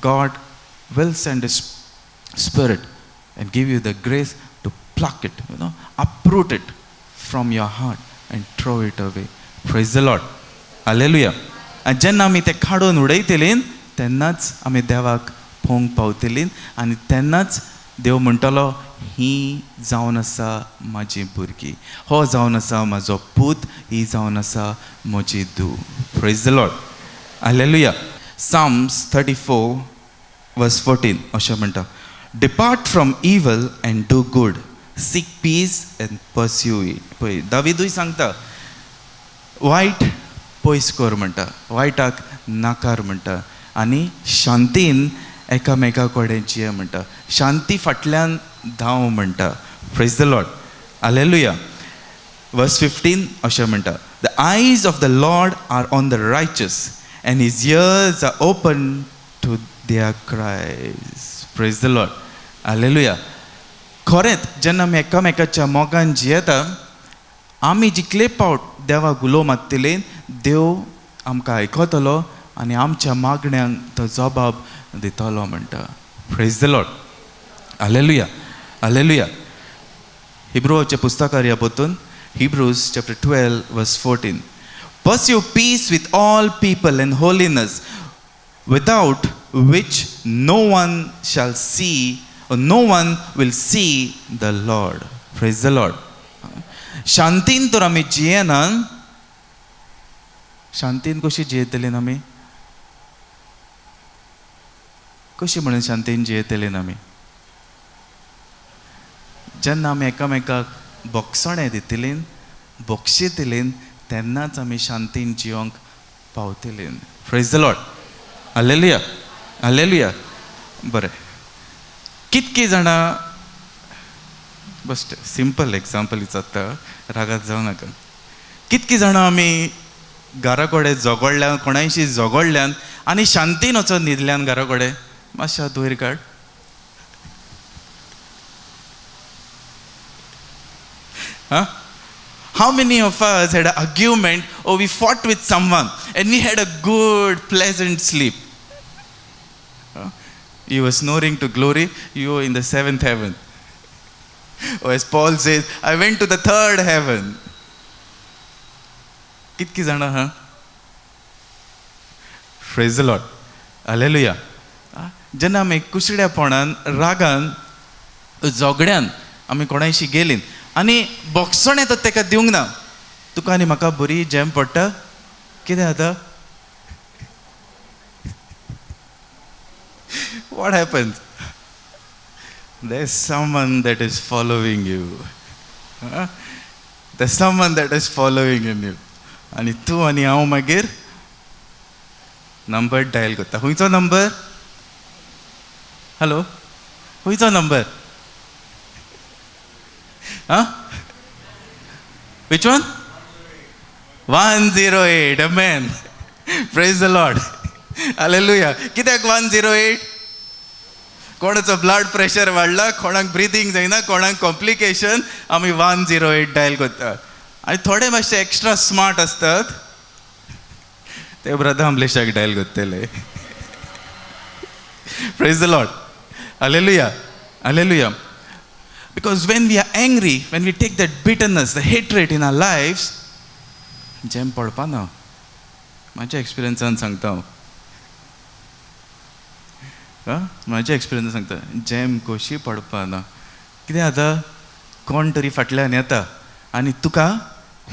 God will send His Spirit and give you the grace to pluck it, uproot it from your heart and throw it away. Praise the Lord. Hallelujah. आनी जेन्ना आमी ते काडून उडयतलीं तेन्नाच आमी देवाक पळोवंक पावतलीं आनी तेन्नाच देव म्हणटलो ही जावन आसा म्हाजी भुरगीं, हो जावन आसा म्हाजो पूत, ही जावन आसा म्हजी धूव. Praise the Lord. Hallelujah. Psalms 34 verse 14 अशें म्हणटा, depart from evil and do good, seek peace and pursue it. पळय दावीदूय सांगता वायट पयस कर म्हणटा, वायटाक नाकार म्हणटा आनी शांतीन एकामेका कडेन जिये म्हणटा, शांती फाटल्यान धांव म्हणटा. Praise the Lord. Hallelujah. Verse 15 अशें म्हणटा, the eyes of the Lord are on the righteous and his ears are open to their cries. Praise the Lord. Hallelujah. खरेंच जेन्ना आमी एकामेकाच्या मोगान जियेता, आमी जितले फावट देवाक उलो मारतले देव आमकां आयकतलो आनी आमच्या मागण्यांक तो जबाब दितलो म्हणटा. Praise the Lord. Hallelujah. Hallelujah. हिब्रूच्या पुस्तकार या पोतून Hebrews chapter 12 verse 14, pursue peace with all people and holiness, without which no one shall see or no one will see the Lord. Praise the Lord. शांतीन तर आमी जियेना, शांतीन कशी जियेतलीं आमी, कशी म्हणून शांतीन जियेतलीं आमी? जेन्ना आमी एकामेकाक बोगसणे दितलीं, बोगशितलीं, तेन्नाच आमी शांतीन जियोंक पावतलीं. Praise the Lord. Hallelujah. Hallelujah. बरें. कितकी जाणां, बस्ट सिंपल एग्जाम्पल विचारता, रागात जावं नाका. कितकी जाणां आमी घरा कडेन झगडल्यान, कोणायशी झगडल्यान आनी शांतीन वचोन न्हिदल्यान घरा कडेन? मातशें हात वयर काड. How many of us had an argument or we fought with someone and we had a good, pleasant sleep? You were snoring to glory, you were in the 7th heaven. Or as Paul says, I went to the 3rd heaven. Kitki jana ha? Praise the Lord. Hallelujah. जेन्ना आमी कुसड्यापणान, रागान, झगड्यान आमी कोणायशी गेलीं आनी बोगसणे तर ताका दिवंक ना, तुका आनी म्हाका बरी जॅम पडटा, कितें जाता? What happens? There's someone that is following you. There's someone that is following you. आनी तूं आनी हांव मागीर नंबर डायल करता. खंयचो नंबर? हॅलो, खंयचो number? Which one? 108. Amen. Praise the Lord. Hallelujah. कित्याक 108? कोणाचो ब्लड प्रेशर वाडला, कोणाक ब्रिथींग जायना, कोणाक कॉम्प्लिकेशन, आमी 108 डायल करतात. आनी थोडे मातशे एक्स्ट्रा स्मार्ट असतात, ते ब्रदर आमलेशाक डायल करतले. Praise the Lord. Hallelujah. Hallelujah. Because when we are angry, when we take that bitterness, the hatred in our lives, jam पडपा ना. म्हाज्या एक्सपिरियन्सान सांगता हांव, म्हाज्या एक्सपिरियन्सान सांगता, जॅम कशी पडपा ना. कितें जाता, कोण तरी फाटल्यान येता आनी तुका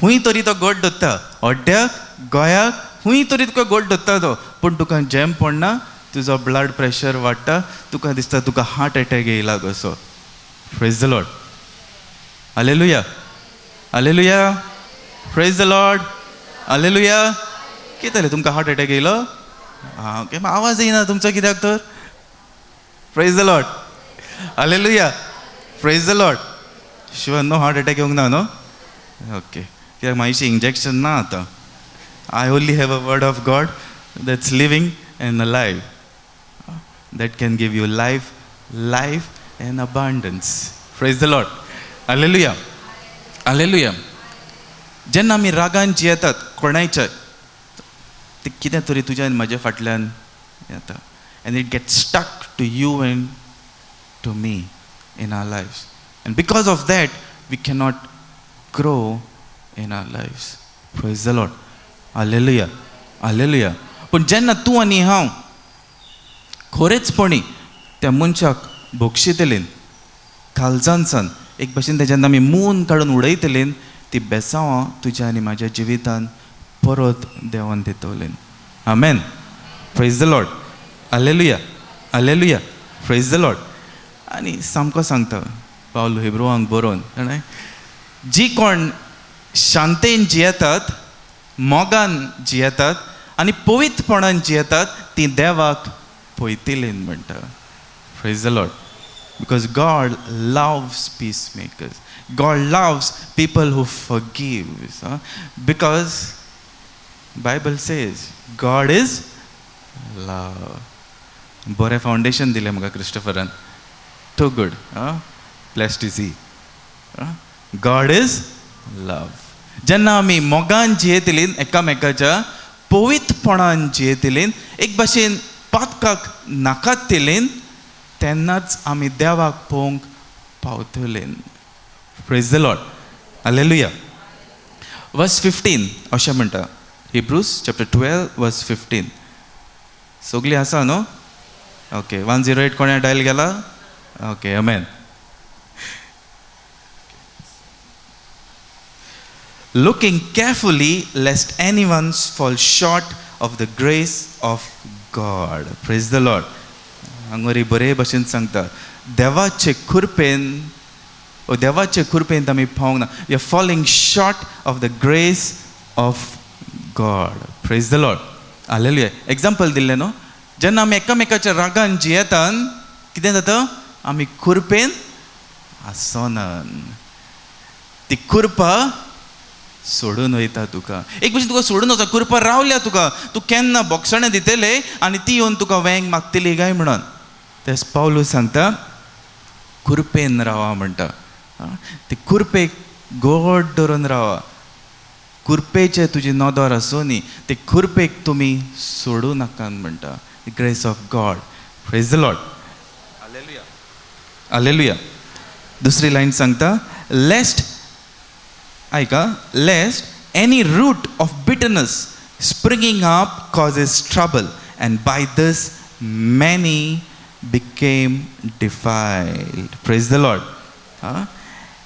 खूंय तरी तो गोट धरता, हड्ड्याक, गोंयाक, खूंय तरी तुका गोट धरता तो, पूण तुका जॅम पडना, तुजो ब्लड प्रेशर वाडटा, तुका दिसता तुका हार्ट अटॅक येयला कसो. Praise the Lord. Hallelujah. Hallelujah. Praise the Lord. Hallelujah. कितें जालें, तुमकां हार्ट अटॅक येयलो? ओके, आवाज येयना तुमचो कित्याक तर? Praise the Lord. Hallelujah. Praise the Lord. Sure, no heart attack येवंक ना न्हू? ओके, कित्याक म्हाजी इंजेक्शन ना आतां. I only have a word of God that's living and alive, that can give you life, life and abundance. Praise the Lord. Hallelujah. Hallelujah. जेन्ना आमी रागान जियेतात कोणायच्या, ते कितें तरी तुज्यान म्हाज्या फाटल्यान येता. and it gets stuck to you and to me in our lives. And because of that, we cannot grow in our lives. Praise the Lord. Hallelujah. Hallelujah. पण जेन्ना तूं आनी हांव खरेंचपणी त्या मनशाक भोगशितलें काळजांसान एक भशेन ते जेन्ना आमी मून काडून उडयतलें ती बेसांवां तुज्या आनी म्हाज्या जिवितान परत देवान दितलें. Amen. Praise the Lord. Hallelujah. Hallelujah. Praise the Lord. आनी सामको सांगता पावलो हिब्रुवांक बरोवन जाणाय जी कोण शांतेन जियेतात मोगान जियेतात आनी पवित्रपणान जियेतात ती देवाक पळयतलीं म्हणटा. Praise the Lord. Because God loves peacemakers. God loves people who forgive. Because Bible says God is love. बरें फाउंडेशन दिलें म्हाका क्रिस्टोफरान. Too good. Blessed is he. God is love. जेन्ना आमी मोगान जियेतलीं एकामेकाच्या पवित्रपणान जियेतलीं एक भशेन पातकाक नाकातलीं तेन्नाच आमी देवाक पळोवंक पावतलीं. Praise the Lord. Hallelujah. Verse 15 अशें म्हणटा. Hebrews chapter 12 verse 15. सगळीं आसा न्हू? ओके. 108 कोणें डायल केला? Okay. Amen. Looking carefully lest anyone fall short of the grace of God. Praise the Lord. हांगोरी बरे भशेन सांगता देवाचे कृपेन आमी पावंक ना. We are falling short of the grace of God. Praise the Lord. Hallelujah. Example दिल्लें न्हू. जेन्ना आमी एकामेकाच्या रागान जियेतात कितें जाता आमी कृपेन आसोनान. ती कृपा सोडून वयता तुका. एक भशेन तुका सोडून वचता. कृपा रावल्या तुका. तूं केन्ना बोगसणें दितले आनी ती येवन तुका वेंग मागतली काय म्हणून. तेच पावलू सांगता कृपेन रावा म्हणटा. ती कृपेक गोड धरून रावा. कृपेचे तुजी नदर आसूं न्ही ते कृपेक तुमी सोडूं नाकात म्हणटा. The grace of God. Praise the Lord. Hallelujah. Hallelujah. दुसरी लायन सांगता लेस्ट ऐका lest any root of bitterness springing up causes trouble and by this many became defiled. Praise the Lord.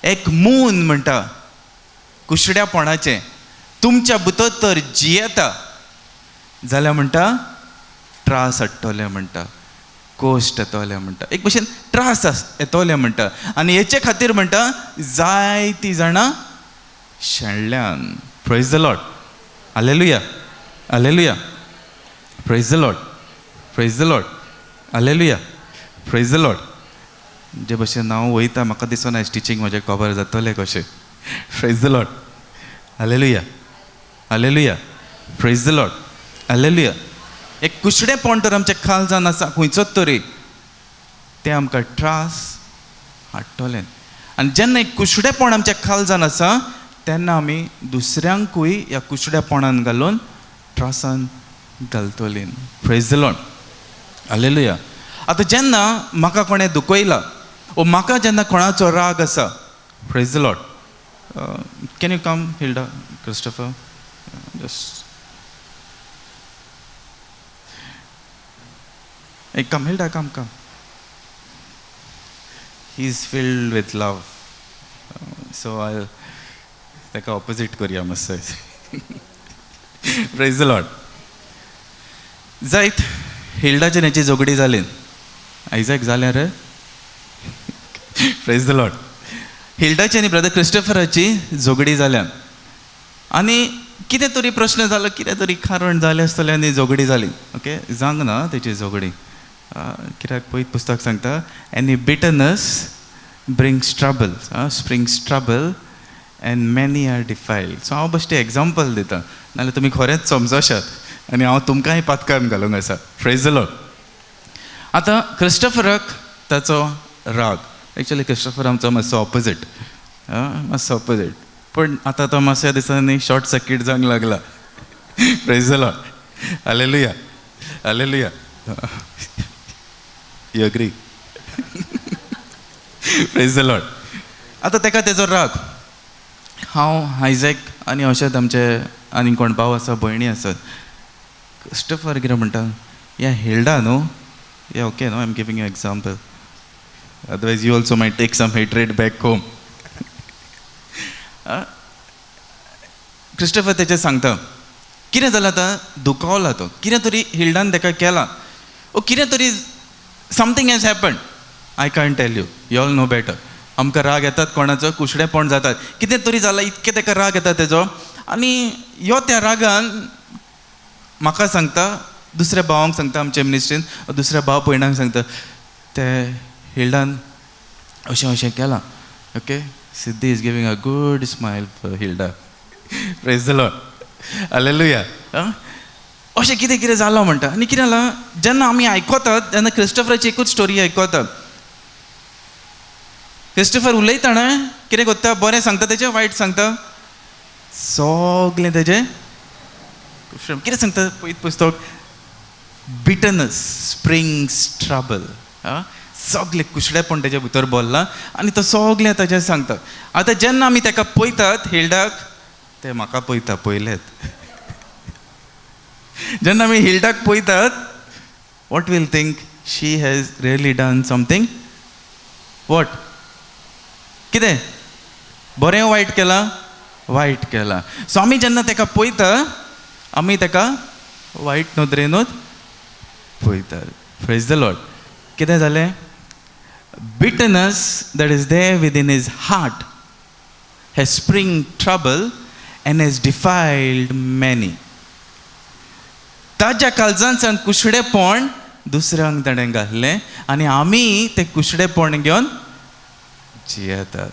एक मून म्हणटा कुशड्यापणाचें तुमच्या भितर तर जियेता जाल्यार म्हणटा त्रास हाडटले म्हणटा. कोश्ट येतोले म्हणटा. एक भशेन त्रास येतोले म्हणटा. आनी हेचे खातीर म्हणटा जायतीं जाणां शेणल्यान. Praise the Lord. Hallelujah. Hallelujah. Praise the Lord. Praise the Lord. Hallelujah. Praise the Lord. जे भशेन हांव वयता म्हाका दिसना स्टिचींग म्हजें कवर जातलें कशें. Praise the Lord. Hallelujah. Hallelujah. Praise the Lord. Hallelujah. एक कुशडेपण तर आमच्या काळजान आसा खंयचोच तरी तें आमकां त्रास हाडटलें. आनी जेन्ना एक कुशडेपण आमच्या काळजान आसा तेन्ना आमी दुसऱ्यांकूय ह्या कुशड्यापणान घालून त्रासान घालतलीं. Praise the Lord. हालेलुया. आतां जेन्ना म्हाका कोणें दुखयला वो म्हाका जेन्ना कोणाचो राग आसा praise the Lord. Can you come Hilda Christopher just come Hilda, come. He is filled with love. So I'll take opposite Korea must say. Praise the Lord. जायत हिल्डाचे नेची जोगडी जाली. आयजॅक जालें रे. Praise the Lord. हिल्डाची आनी ब्रदर क्रिस्टोफराची जोगडी जाल्या आनी कितें तरी प्रश्न जालो कितें तरी कारण जालें आसतलें आनी जोगडी जाली. ओके जावंक ना तेची जोगडी. कित्याक पळयत पुस्तक सांगता any bitterness brings trouble springs trouble and many are defiled. So हांव बेश्टें एग्जाम्पल दिता नाजाल्यार तुमी खरेंच समजशात आनी हांव तुमकांय पातकान घालूंक आसा. Praise the Lord. आतां क्रिस्टोफराक ताचो राग. एक्चुअली क्रिस्टोफर आमचो मातसो ऑपोजीट. मातसो ऑपोजीट पण आतां तो मातशा दिसांनी शॉर्ट सर्कीट जावंक लागला. Praise the Lord. Hallelujah. Hallelujah. You agree? Praise the Lord. आतां ताका तेजो राग. हांव आयझॅक आनी अशेंच आमचे आनी कोण भाव आसा भयणी आसात. क्रिस्टोफर कितें म्हणटा, या हिल्डा न्हू, या ओके न्हू, I am giving you example, otherwise you also might take some hatred back home. Christopher तेचें सांगता, कितें जालां आतां, दुखावला तो, कितें तरी हिल्डान ताका केलां, ओ कितें तरी something has happened. I can't tell you, you all know better. आमकां राग येतात कोणाचो, कुशडेपण जातात, कितें तरी जालां, इतकें ताका राग येता तेजो. आनी ह्यो त्या रागान म्हाका सांगता, दुसऱ्या भावांक सांगता आमच्या मिनिस्ट्रीन, दुसऱ्या भाव भयणांक सांगता, ते हिल्डान अशें अशें केलां. Okay, Sidhi is giving a good smile for Hilda. Praise the Lord. Hallelujah. अशें कितें कितें जालां म्हणटा. आनी कितें जालां, जेन्ना आमी आयकतात तेन्ना क्रिस्टोफराची एकूच स्टोरी आयकतात. क्रिस्टोफर उलयतना कितें करता, बरें सांगता तेजें, वायट सांगता, सगलें तेजें. कितें सांगता पळयत पुस्तक, बिटरनस स्प्रिंग्स ट्रबल. सगलें कुशडेपण तेजे भितर भरलां आनी तो सगलें ताजें सांगता. आतां जेन्ना आमी ताका पळयतात हिल्डाक, ते म्हाका पळयता पयलेत. जेन्ना आमी हिल्डाक पळयतात, what will think, she has really done something. What, कितें बरें वायट केलां, वायट केलां. सो आमी जेन्ना ताका पळयता, आमी ताका वायट नदरेनूच पळयतात. Praise the Lord. कितें जालें, bitterness that is there within his heart has spring trouble and has defiled many. ताज्या काळजांतल्यान कुशडेपण दुसऱ्यांक ताणें घातलें आनी आमी तें कुशडेपण घेवन जियेतात.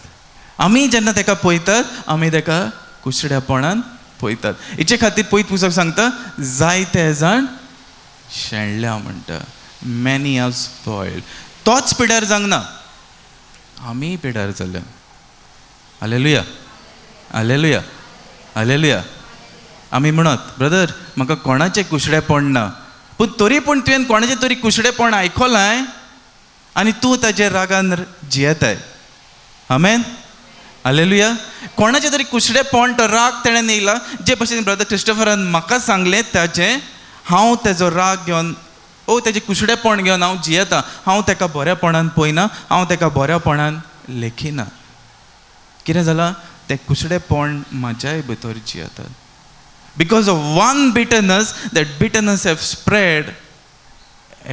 आमी जेन्ना ताका पळयतात, आमी ताका कुशडेपणान पळयतात. हेचे खातीर पळयत पुस्तक सांगता, जायते जाण शेणल्या म्हणटा. Many are spoiled. तोच पिड्यार जावंक ना, आमी पिड्यार जाले. Hallelujah, hallelujah, hallelujah. आमी म्हणत, ब्रदर म्हाका कोणाचें कुशडेपण ना, पूण तरी पूण तुवें कोणाचें तरी कुशडेपण आयकलां आनी तूं ताचे रागान जियेताय. आमेन, हालेलुया. कोणाचें तरी कुशडेपण, तो राग ताणें येयला, जे भशेन ब्रदर क्रिस्टोफरान म्हाका सांगलें ताचें, हांव तेजो राग घेवन, ओ तेजें कुशडेपण घेवन हांव जियेतां. हांव ताका बरेपणान पळयना, हांव ताका बरेपणान लेखिना. कितें जालां, तें कुशडेपण म्हाज्याय भितर जियेता. Because of one bitterness, that bitterness have spread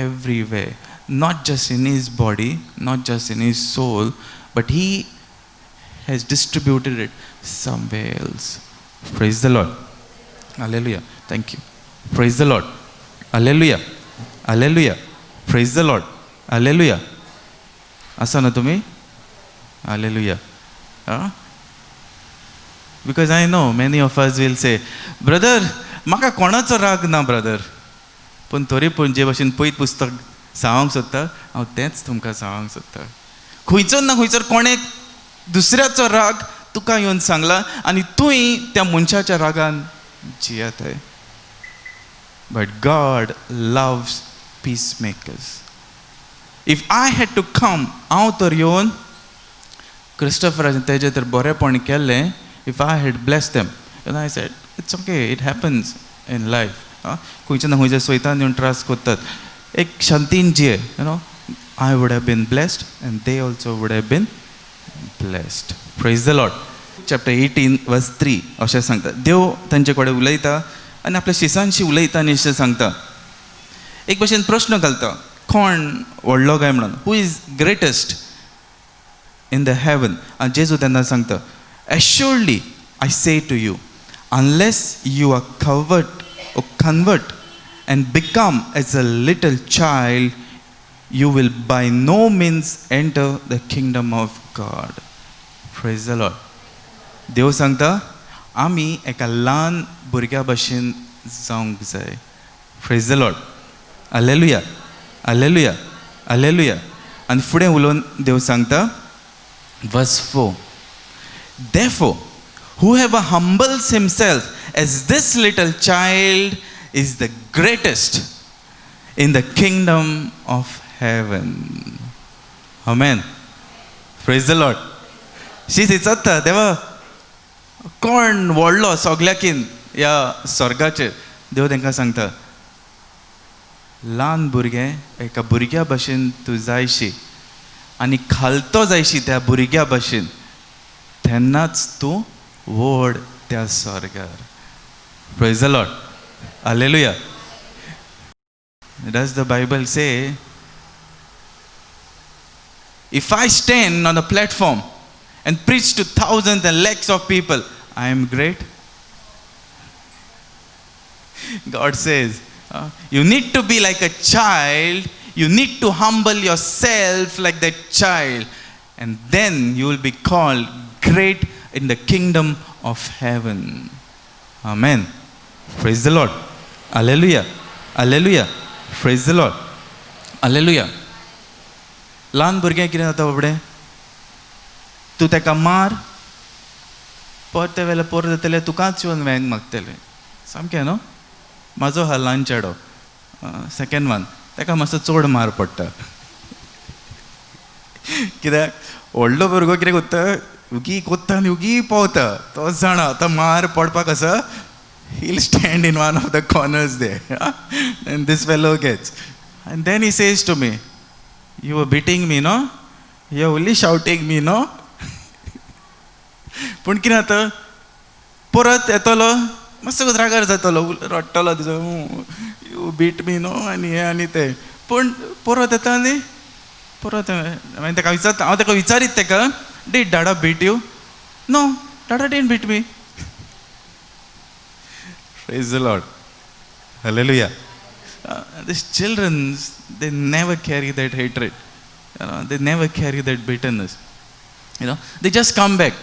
everywhere, not just in his body, not just in his soul, but he has distributed it somewhere else. Praise the Lord. Hallelujah. Thank you. Praise the Lord. Hallelujah. Hallelujah. Praise the Lord. Hallelujah. Asa na tumi? Hallelujah. Because I know many of us will say, brother, maka konacho rag na brother. Pun tori pun je bhashen पयत पुस्तक सांगूंक सोदता, हांव तेंच तुमकां सांगूंक सोदता. खंयचो ना खंयचो कोणें दुसऱ्याचो राग तुका येवन सांगला आनी तुंय त्या मनशाच्या रागान जियेताय. But God loves peacemakers. If I had to come, हांव तर येवन क्रिस्टोफराचें तेजें तर बरेपण केल्लें, if I had bless them, I said it's okay, it happens in life. खंयचे ना खंयचे सैतान येवन त्रास करतात, एक शांतीन जिये, you know, I would have been blessed and they also would have been blessed. Praise the Lord. Chapter 18 verse 3 अशें सांगता. देव तांचे कडेन उलयता आनी आपल्या शिसांशी उलयता आनी अशें सांगता. एक भशेन प्रश्न घालता, कोण व्हडलो काय म्हणून, who is greatest in the heaven. आनी जेजू तेन्ना सांगता, assuredly I say to you, unless you are convert and become as a little child, you will by no means enter the kingdom of God. Praise the Lord. देव सांगता, आमी एका ल्हान भुरग्या भशेन जावंक जाय. Praise the Lord. Hallelujah. Hallelujah. Hallelujah. आनी फुडें उलोवन देव सांगता, verse 4, therefore whoever humbles himself as this little child is the greatest in the kingdom of heaven. Amen. Praise the Lord. She दिसता देवा कोण व्हडलो सगल्याकीन ह्या स्वर्गाचेर. देव तांकां सांगता, ल्हान भुरगें एका भुरग्या भाशेन तूं जायशी आनी खालतो जायशी त्या भुरग्या भाशेन, तेन्नाच तूं व्हड त्या स्वर्गार. Praise the Lord. Hallelujah. Does the Bible say, if I stand on a platform and preach to thousands and lakhs of people, I am great? God says, you need to be like a child. You need to humble yourself like that child. And then you will be called great in the kingdom of heaven. Amen. Praise the Lord. Hallelujah. Hallelujah. Praise the Lord. Hallelujah. ल्हान भुरगें कितें जाता बाबडे, तूं ताका मार, परते वेल्यार परत जातलें तुकाच येवन वेंग मागतलें. सामकें न्हू. म्हाजो हा ल्हान चेडो, सेकेंड वन, ताका मातसो चड मार पडटा. कित्याक व्हडलो भुरगो कितें कोत्ता, उगी कोत्ता आनी उगी पावता. तो जाणा आतां मार पडपाक आसा. He'll stand in one of the corners there. And this fellow gets. And then he says to me, you were beating me, no? You're only shouting me, no? पूण कितें जाता, परत येतलो, मातसो रागार जातलो, रडटलो तिजो, यू बीट मी नो आनी हें आनी तें. पूण परत येता आनी परत हांवें ताका विचारता, हांव ताका विचारीत ताका, डीड डाडा बीट यू? नो, डाडा didn't beat me. Praise the Lord. Hallelujah. These children, they never carry that hatred. They never carry that bitterness. They just come back.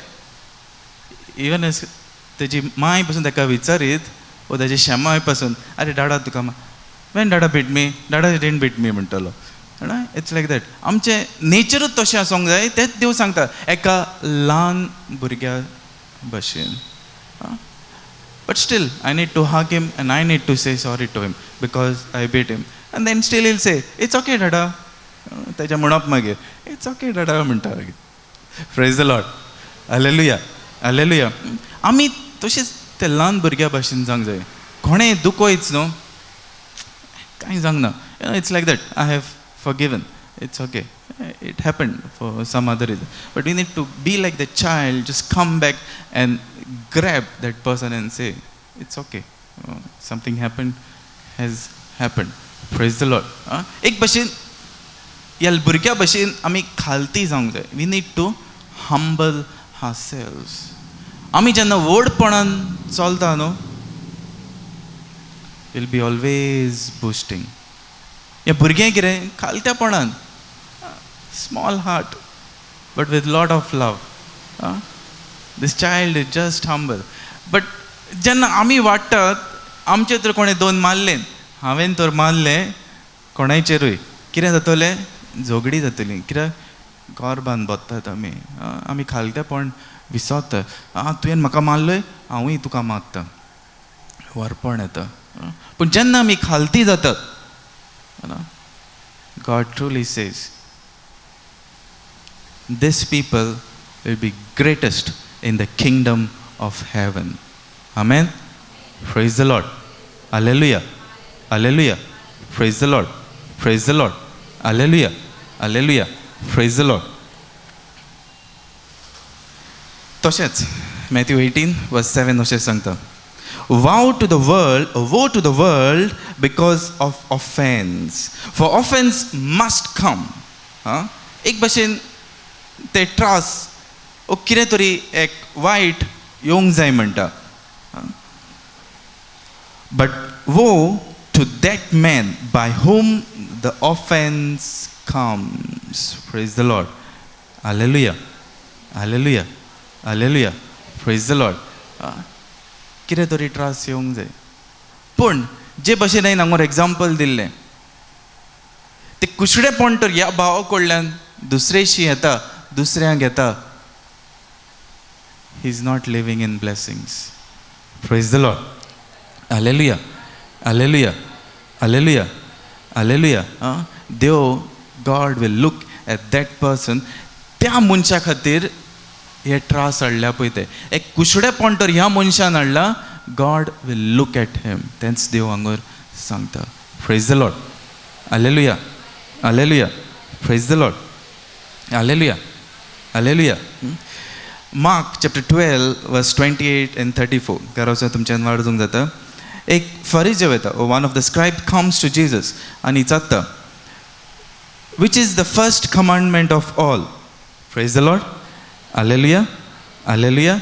Even as तेजी माय पासून ताका विचारीत वो ताजे शेमाय पासून, अरे डाडा तुका वेन डाडा बीट मी, डाडा डिडंट बीट मी म्हणटलो. It's like that. आमचें नेचरूच तशें आसूंक जाय. तेच देव सांगता एका ल्हान भुरग्या भाशेन. But still, I need to hug him and I need to say sorry to him because I beat him. And then still he'll say, it's okay, Dada. ताच्या म्हणप मागीर, it's okay, Dada म्हणटा. Praise the Lord. Hallelujah. Hallelujah. आमी तशेंच ते ल्हान भुरग्या भाशेन जावंक जाय. कोणें दुखोयच न्हू, कांय जावंक ना. It's like that. I have forgiven. It's okay. It happened for some other reason. But we need to be like the child, just come back and grab that person and say, it's okay. Something happened, has happened. Praise the Lord. एक भाशेन ह्या भुरग्या भाशेन आमी खालती जावंक जाय. We need to humble ourselves. आमी जेन्ना व्हडपणान चलता न्हू, we'll be always boasting. ह्या भुरगें कितें खालत्यापणान, small heart, but with lot of love. This child is just humble. But जेन्ना आमी वाडटात, आमचे तर कोणें दोन मारले, हांवें तर मारलें कोणाचेरूय, कितें जातलें? झगडी जातली. कित्याक घर बांद बसतात आमी. आमी खालतेपण विसरता. तुवें म्हाका मारलोय, हांवूय तुका मारता. वरपण येता. पूण जेन्ना आमी खालती जातात, God truly says, these people will be greatest in the kingdom of heaven. Amen. Praise the Lord. Hallelujah. Hallelujah. Praise the Lord. Praise the Lord. Hallelujah. Hallelujah. Praise the Lord. तशेंच Matthew 18 verse 7 अशें सांगता, woe to the world because of offense, for offense must come. एक भाशेन ते त्रास ओ कितें तरी एक वायट येवंक जाय म्हणटा. But woe to that man by whom the offense comes. Praise the Lord. Hallelujah. Hallelujah. Hallelujah. Praise the Lord. कितें तरी त्रास येवंक जाय. पूण जे भाशेन हांवें हांगा एग्जाम्पल दिल्लें, ते कुशडेपण तर ह्या भावा कडल्यान दुसरेशी येता, दुसऱ्यांक येता. He is not living in blessings. Praise the Lord. Hallelujah. Hallelujah. Hallelujah. Hallelujah. Dev God will look at that person. त्या मनशा खातीर हे त्रास हाडल्या पळय ते एक कुशडेपण तर ह्या मनशान हाडला. God will look at him. तेंच देव हांगर सांगता. Praise the Lord. Hallelujah. Hallelujah. Praise the Lord. Hallelujah. Hallelujah. Mark chapter 12 verse 28 and 34. घराचो तुमच्यान वाडूंक जाता. एक फरिसेव येता. One of the scribe comes to Jesus and विचारता, which is the first commandment of all? Praise the Lord. Hallelujah. Hallelujah.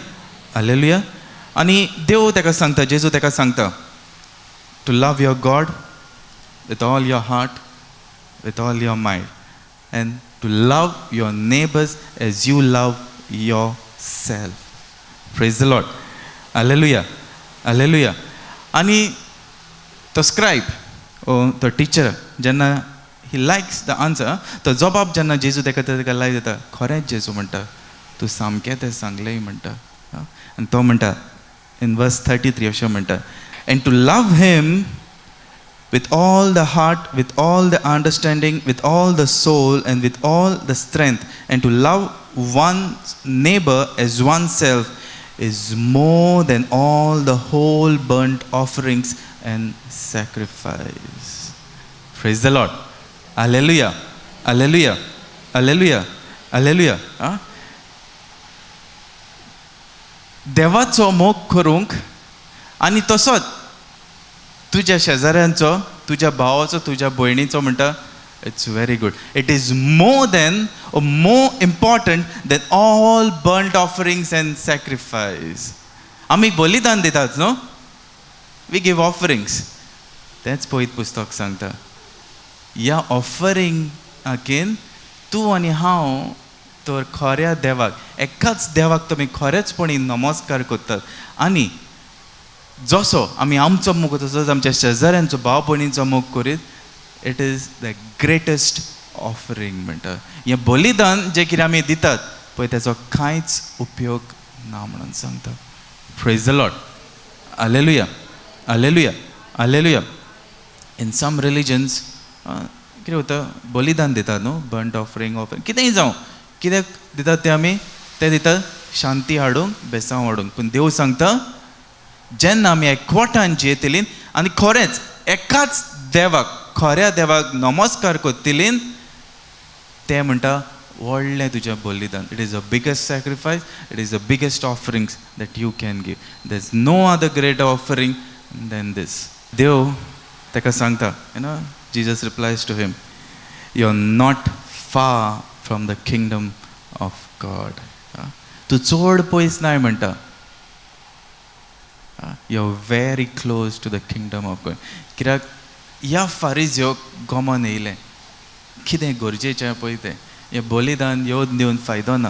Hallelujah. आणि देव तेका सांगता, जेजू तेका सांगता, to love your God with all your heart, with all your mind, and to love your neighbors as you love yourself. Praise the Lord. Hallelujah. Hallelujah. आणि तो scribe तो teacher जेन्ना he likes the answer, तो जबाब जेन्ना जेजू तेका लायक जाता, खरेंच जेजू म्हणटा, तूं सामकें तें सांगलें म्हणटा. आनी तो म्हणटा in verse 33 अशें म्हणटा, and to love him with all the heart, with all the understanding, with all the soul, and with all the strength, and to love one's neighbor as oneself is more than all the whole burnt offerings and sacrifice. Praise the Lord. Hallelujah. Hallelujah. Hallelujah. Hallelujah. देवाचो मोग करूंक आनी तसोच तुज्या शेजाऱ्यांचो, तुज्या भावाचो, तुज्या भयणीचो म्हणटा, it's very good. It is more than or more important than all burnt offerings and sacrifice. आमी बलिदान दितात न्हू, we give offerings. तेंच पळयत पुस्तक सांगता, ह्या ऑफरिंगाकीन तूं आनी हांव तर खऱ्या देवाक, एकाच देवाक तुमी खरेंचपणी नमस्कार करतात. आनी जसो आमी आमचो मोग तसोच आमच्या शेजाऱ्यांचो, भाव भयणींचो मोग करीत, it is the greatest offering म्हणटा. हें बलिदान जें कितें आमी दितात पळय तेचो कांयच उपयोग ना म्हणून सांगता. Praise the Lord. Hallelujah. Hallelujah. Hallelujah. In some religions कितें वता, बलिदान दितात न्हू, बर्न्ट ऑफरिंग, कितेंय जावं, कित्याक दितात ते आमी, ते दितात शांती हाडूंक, बेसांव हाडूंक. पूण देव सांगता, जेन्ना आमी एकवटान जियेतलीं आनी खरेंच एकाच देवाक, खऱ्या देवाक नमस्कार करतलीं, ते म्हणटा व्हडलें तुजें बलिदान. It is the biggest sacrifice, it is the biggest offerings that you can give. There is no other great offering than this. देव ताका सांगता, you know, Jesus replies to him, you are not far from the kingdom of God. तूं चड पयस नाय म्हणटा, you are very close to the kingdom of God. कित्याक ह्या फारिझ्योक गमन येयलें, कितें गरजेचें पळय तें, हें बलिदान येवन दिवन फायदो ना.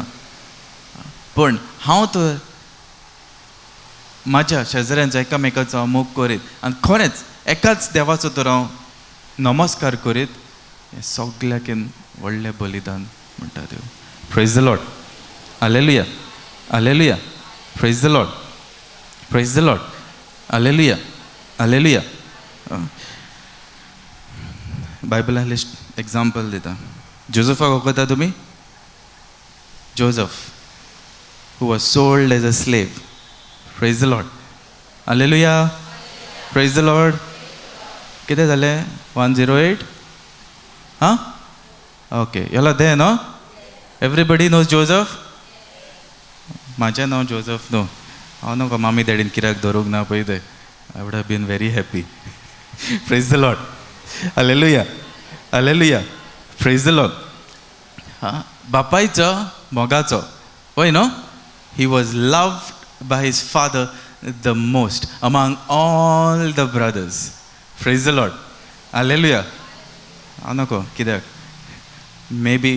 पूण हांव तर म्हाज्या शेजाऱ्यांचो, एकामेकाचो मोग करीत आनी खरेंच एकाच देवाचो तर हांव नमस्कार करीत, हें सगल्याकीन व्हडलें बलिदान म्हणटा देव. Praise the Lord. Hallelujah. Hallelujah. Praise the Lord. Praise the Lord. Hallelujah. Hallelujah. बायबलान लिस्ट एग्जाम्पल दिता. जोसेफाक वळखता तुमी? Joseph, who was sold as a slave. Praise the Lord. Hallelujah. Praise the Lord. कितें जालें? 108. हां, ओके, यू आर देयर न्हू? Everybody knows Joseph? म्हाजें नांव जोसेफ न्हू, हांव न्हू मामी डॅडीन कित्याक धरूंक ना पळय तें. I would have been very happy. Praise the Lord. Hallelujah. Hallelujah. Praise the Lord. हां, बापायचो मोगाचो पळय न्हू, he was loved by his father the most among all the brothers. Praise the Lord. Hallelujah. हांव नको, कित्याक maybe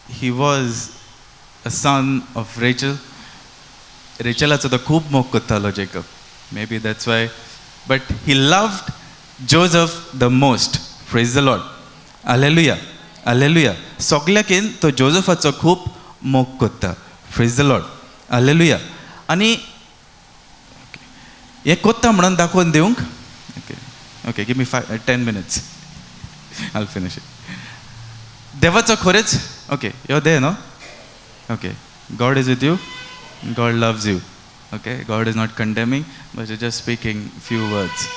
he was a son of Rachel. रेचलाचो तो खूब मोग करतालो Jacob, maybe that's why, but he loved Joseph the most. Praise the Lord. Hallelujah. Hallelujah. सगल्याकीन तो जोसेफाचो खूब मोग करता. Praise the Lord. हालेलुया. आनी हें कोत्ता म्हणून दाखोवन दिवंक, okay okay, give me 10 minutes, I'll finish it. देवाचो खरेंच ओके यो दे no okay God is with you God loves you okay God is not condemning but you just speaking few words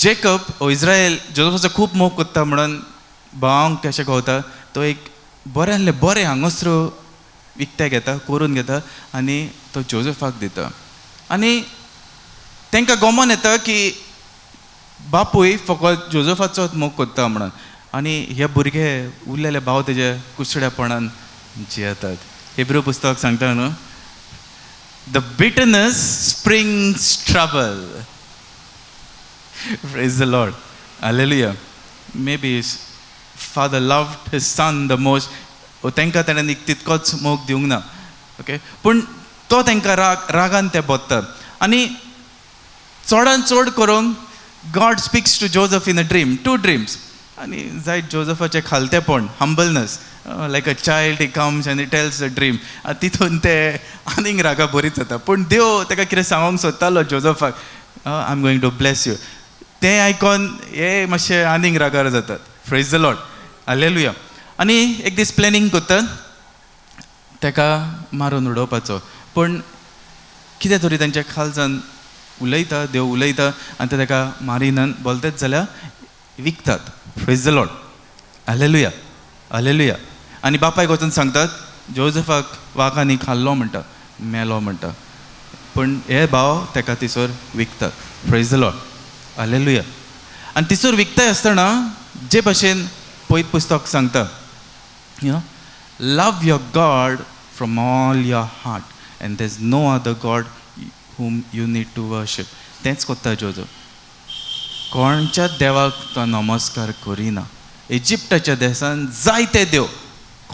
Jacob O Israel जोसेफाचो खूब मोग कोत्ता म्हणून भावांक कशें कळटा तो एक बरें आहलें बरें हांगसर विकते घेता करून घेता आनी तो जोसेफाक दिता आनी तांकां गमन येता की बापूय फकत जोसेफाचोच मोग कोत्ता म्हणून आनी हे भुरगे उरलेले भाव तेजे कुसड्यापणान जियेतात हिब्रू पुस्तक सांगता न्हू the bitterness springs trouble Praise the Lord. Hallelujah. Maybe his father loved his son the most. तांकां ताणें तितकोच मोग दिवंक ना ओके पूण तो तांकां रागान ते बोत्ता आनी चडान चड करून God speaks to Joseph in a dream 2 dreams आनी जायत जोसेफाचें खालतेपण humbleness like a child he comes आनी टेल्स अ ड्रीम तितून ते आनीक रागा बरीच जाता पूण देव ताका कितें सांगूंक सोदतालो जोसेफाक I am going to bless you ते आयकोन हे मातशें आनीक रागार जातात प्रेज द लॉर्ड हालेलुया आनी एक दीस प्लॅनिंग करतात ताका मारून उडोवपाचो पूण कितें तरी तांच्या खालच्यान उलयता देव उलयता आनी ते ताका मारिनान बोलतेच जाल्यार विकतात praise the Lord hallelujah hallelujah आनी बापायक वचून सांगतात जोसेफाक वागांनी खाल्लो म्हणटा मेलो म्हणटा पूण हे भाव ताका थिसर विकतात प्रेज द लॉर्ड हालेलुया आनी थिसर विकताय आसतना जे भाशेन पयत पुस्तक सांगता you know love your God from all your heart and there is no other God whom you need to worship. तेंच कोत्ता जोसेफ. कोणच्याच देवाक तो नमस्कार करिना. इजिप्टाच्या देशान जायते देव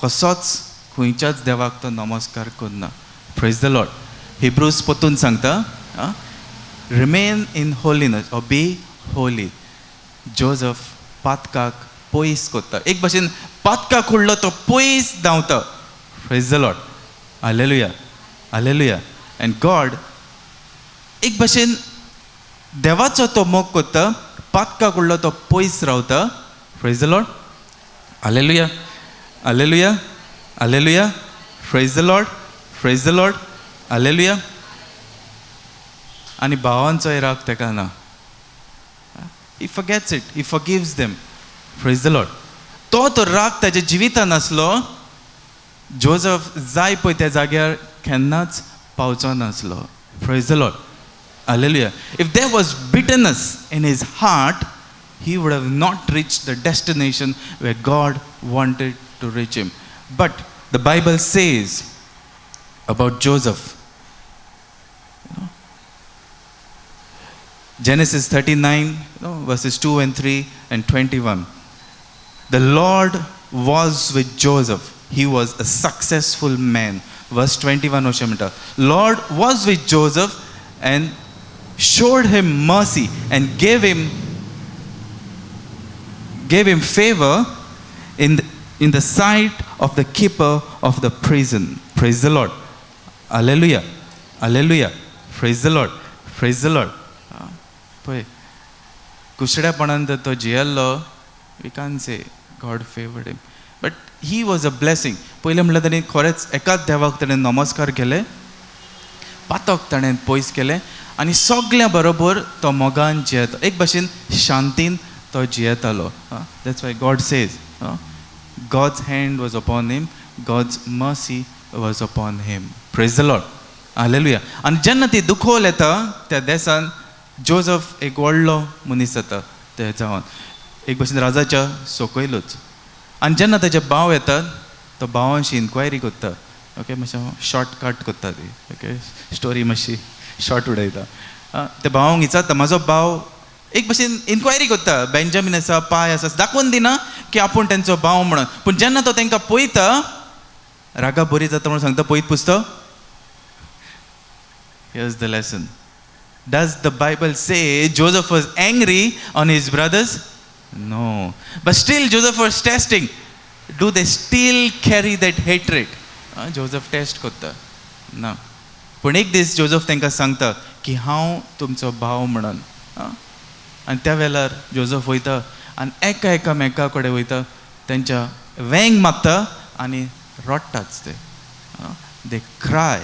कसोच खंयच्याच देवाक तो नमस्कार करना. Praise the Lord. हिब्रूज पोतून सांगता रिमेन इन होलीनेस और बी होली. जोसेफ पातकाक पयस कोत्ता. एक भाशेन पातकाक उडलो तो पयस धांवता. Praise the Lord. Hallelujah hallelujah. And God एक भाशेन देवाचो तो मोग कोत्ता. पातकाक उडलो तो पयस रावता. Praise the Lord. Hallelujah hallelujah hallelujah. Praise the Lord. Praise the Lord. Hallelujah. आनी भावांचोय राग तेका ना. He forgets it. He forgives them. Praise the Lord. तो राग ताच्या जिवितान आसलो. जोसेफ जाय पळय त्या जाग्यार केन्नाच पावचो नासलो. Praise the Lord. Hallelujah. If there was bitterness in his heart, he would have not reached the destination where God wanted to reach him. But the Bible says about Joseph, Genesis 39, verses 2 and 3 and 21. The Lord was with Joseph. He was a successful man. Verse 21 Oshemita. Lord was with Joseph and showed him mercy and gave him favor in the sight of the keeper of the prison. Praise the Lord. Hallelujah. Hallelujah. Praise the Lord. Praise the Lord. पळय कुसड्यापणान तो जियेल्लो we कान से God favoured him but he was a blessing. पयलें म्हणल्यार ताणें खरेंच एकाच देवाक ताणें नमस्कार केले. पातक ताणें पयस केलें आनी सगल्या बरोबर तो मोगान जियेता. एक भाशेन शांतीन तो जियेतालो. That's why God says God's hand was upon him. God's mercy was upon him. Praise the Lord. Hallelujah. आनी जेन्ना ती दुखोल येता त्या देशान जोसेफ एक व्हडलो मनीस जाता ते जावन एक भाशेन राजाच्या सकयलूच. आनी जेन्ना ताचे भाव येतात तो भावांशी इन्क्वायरी करता. ओके मातशें शॉर्ट कट करता ती. ओके स्टोरी मातशी शॉर्ट उडयता. त्या भावांक विचारता म्हाजो भाव एक भाशेन इन्क्वायरी करता. बेंजामीन आसा पाय आसा दाखोवन दिना की आपूण तेंचो भाव म्हणून. पूण जेन्ना तो तांकां पळयता रागा बरी जाता म्हणून सांगता. पळयत पुस्तक. Here's the lesson. Does the Bible say Joseph was angry on his brothers? No. But still Joseph was testing. Do they still carry that hatred? Joseph test करता. ना. पूण एक दीस जोसेफ तांकां सांगता की हांव तुमचो भाव म्हणून आनी त्या वेळार जोजफ वयता आनी एका मेका कडेन वयता, तेंच्या वेंग मारता आनी रडटाच ते. दे cry,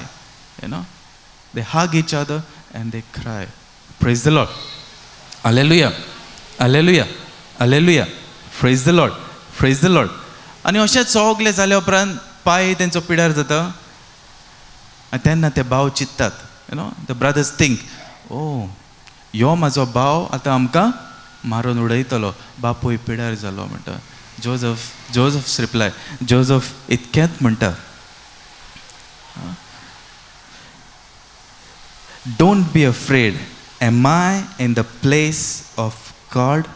they hug each other and they cry. Praise the Lord. Hallelujah. Hallelujah. Hallelujah. Praise the Lord. Praise the Lord. आनी अशेंच सगलें जाल्या उपरांत पांय तेंचो पिड्यार जाता आनी तेन्ना ते भाव चित्तात. द ब्रदर्स थिंक, ओ यो म्हाजो भाव आतां आमकां मारून उडयतलो, बापूय पिड्यार जालो म्हणटा. जोजफ रिप्लाय, जोजफ इतकेंच म्हणटा, don't be afraid. Am I in the place of God?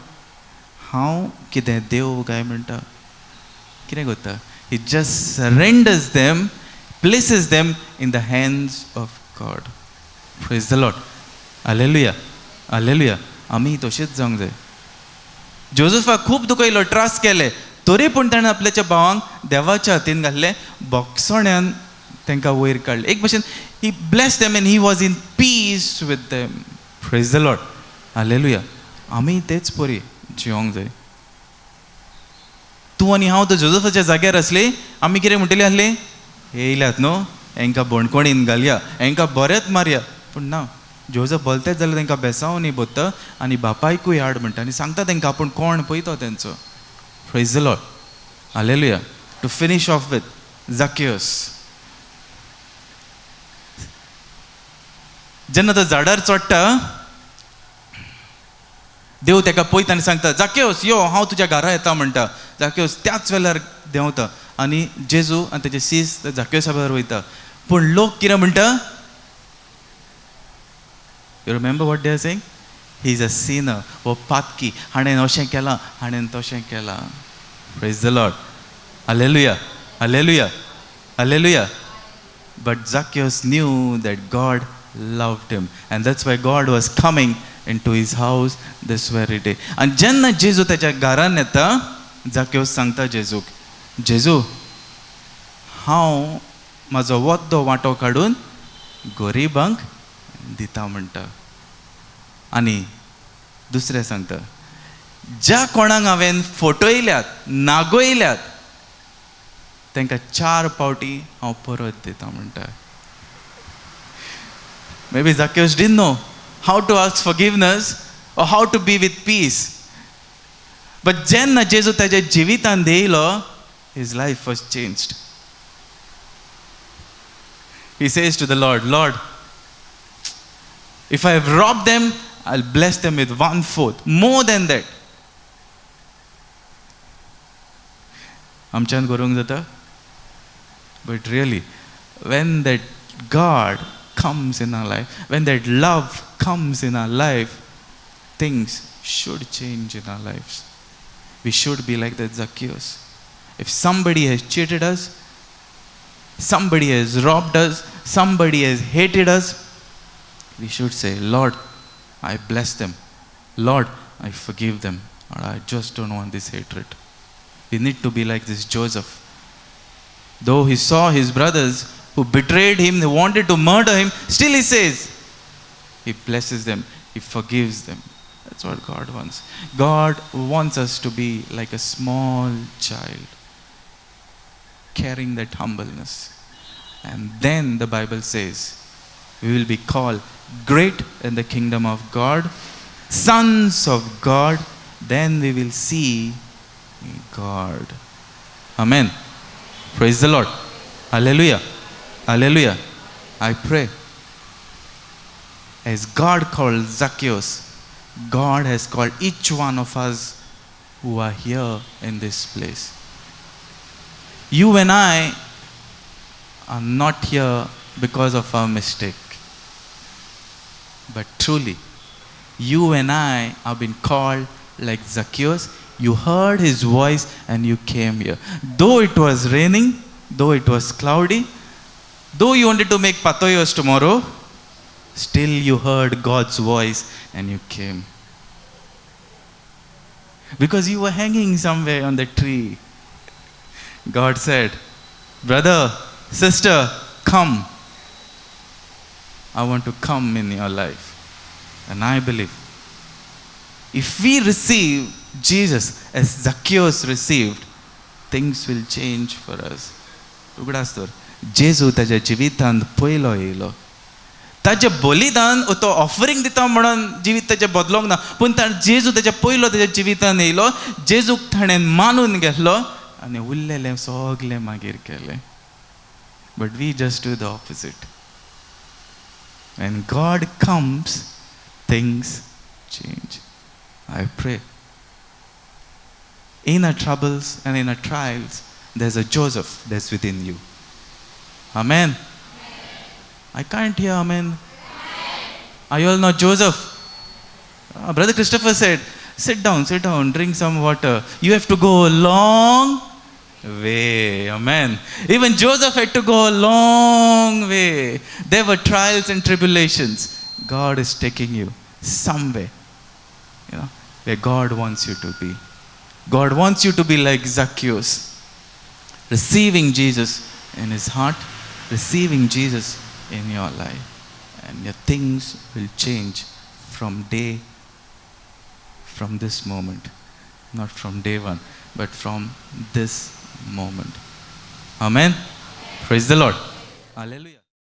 How कितें देव काय म्हणटा, कितें करता? He just surrenders them, places them in the hands of God. Praise the Lord. Hallelujah. Hallelujah. आमी तशेंच जावंक जाय. जोसेफाक खूब दुखयलो, त्रास केले, तरी पूण ताणें आपल्याच्या भावांक देवाच्या हातीन घातलें, बोगसोण्यान तांकां वयर काडलें. एक भशेन he blessed them and he was in peace with them. Praise the Lord. Hallelujah. आमी तेच परी जिवंक जाय. तूं आनी हांव तर जोसेफाच्या जाग्यार आसली, आमी कितें म्हणटलीं आसलीं, येयल्यात न्हू, हांकां बोणकोणीन घालया, हांकां बरेंच मारया. पूण ना, जोसेफ बोलतेच जाल्यार तांकां बेसांव न्ही बोत्ता आनी बापायकूय हाड म्हणटा आनी सांगता तांकां आपूण कोण पळय तो तेंचो. Praise the Lord. Hallelujah. To finish off with Zacchaeus. जेन्ना तो झाडार चडटा, देव ताका पळयता आनी सांगता, जाकेउस यो, हांव तुज्या घरा येता म्हणटा. जाकेउस त्याच वेळार देंवता आनी जेजू आनी तेजे सीस जाकेउसा बरोबर वयता. पूण लोक कितें म्हणटा, you remember what they are saying, he is a sinner, हो पातकी, हाणें अशें केलां, हाणें तशें केलां. Praise the Lord. Hallelujah. Hallelujah. Hallelujah. But Zacchaeus knew that God loved him, and that's why God was coming into his house this very day. And जेन्ना जेजू त्याच्या घरान येता, Zacchaeus सांगता जेजूक, जेजू, हांव म्हाजो वद्दो वांटो काडून गरीबांक दिता म्हणटा. आनी दुसरें सांगता, ज्या कोणाक हांवें फटयल्यात, नागयल्यात, तांकां 4 पावटी हांव परत दिता म्हणटा. Maybe Zacchaeus didn't know how to ask forgiveness or how to be with peace. But जेन्ना जेजू ताच्या जिवितान येयलो, his life was changed. He says to the Lord, Lord, if I have robbed them, I'll bless them with 1/4. More than that. आमच्यान करूंक जाता? But really, when that God comes in our life, when that love comes in our life, things should change in our lives. We should be like that Zacchaeus. If somebody has cheated us, somebody has robbed us, somebody has hated us, we should say, Lord, I bless them. Lord, I forgive them. Or I just don't want this hatred. We need to be like this Joseph. Though he saw his brothers who betrayed him, they wanted to murder him, still he says, he blesses them, he forgives them. That's what God wants. God wants us to be like a small child, carrying that humbleness. And then the Bible says, we will be called great in the kingdom of God, sons of God, then we will see God. Amen. Praise the Lord. Hallelujah. Hallelujah. I pray, as God called Zacchaeus, God has called each one of us who are here in this place. You and I are not here because of our mistake. But truly, you and I have been called like Zacchaeus. You heard his voice and you came here. Though it was raining, though it was cloudy, though you wanted to make patoyos tomorrow, still you heard God's voice and you came. Because you were hanging somewhere on the tree. God said, brother, sister, come. I want to come in your life. And I believe, If we receive Jesus as Zacchaeus received, things will change for us. उगडास तर जेजू ताच्या जिवितांत पयलो येयलो. ताजें बलिदान तो offering दिता म्हणून जिवीत ताजें बदलोंक ना, पूण जेजू ताच्या पयलो ताच्या जिवितांत येयलो. जेजूक ताणें मानून घेतलो आनी उरलेलें सगलें मागीर केलें. But we just do the opposite. When God comes, things change. I pray. In our troubles and in our trials, there's a Joseph that's within you. Amen. I can't hear amen. Are you all not Joseph? Brother Christopher said, sit down, drink some water. You have to go a long way. Amen. Even Joseph had to go a long way. There were trials and tribulations. God is taking you somewhere, where God wants you to be. God wants you to be like Zacchaeus, receiving Jesus in his heart, receiving Jesus in your life, and your things will change from this moment. Not from day one, but from this moment. Amen. Praise the Lord. Hallelujah.